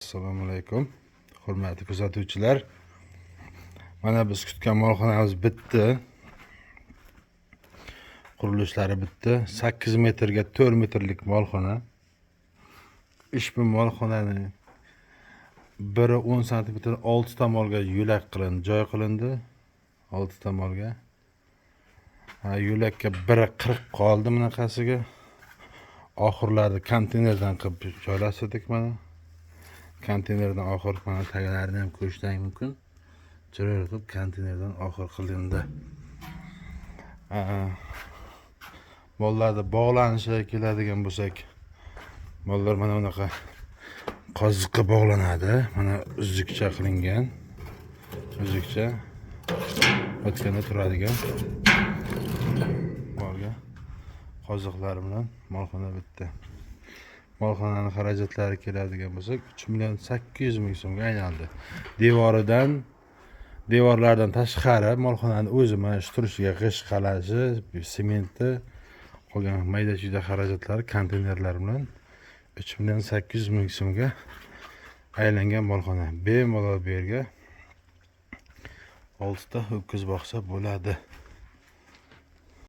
Assalomu alaykum. Hurmatli kuzatuvchilar. Mana biz kutgan molxonamiz bitdi. Qurilishlari bitdi. 8 metrga 4 metrlik molxona. Ushbu molxonaning biri 10 sm 6 tomolga yo'lak qilindi, joy qilindi. 6 tomolga. Yo'lakka biri 40 qoldi bunaqasiga. Oxirlarni konteynerdan qilib joylashtirdik mana. Konteynerdan oxir mana tagalarini ham ko'rishing mumkin. Chiroyli qilib konteynerdan oxir qilindi. Mollarda bog'lanishiga keladigan bo'lsak, mollar mana bunaqa qoziqqa bog'lanadi. Mana uzukcha qilingan. Uzukcha o'tganda turadigan. Molga qoziqlar bilan molxona bitdi. Molxonaning xarajatlari keladigan bo'lsak, 3.800.000 so'mga aylandi. Devorlardan tashqari molxonaning o'zi mana shu turishiga g'isht qalashi, sementi, qolgan mayda-chuyda xarajatlari konteynerlar bilan 3.800.000 so'mga aylangan molxona. Bemalol bu yerga 6 ta ho'kiz boqsa bo'ladi.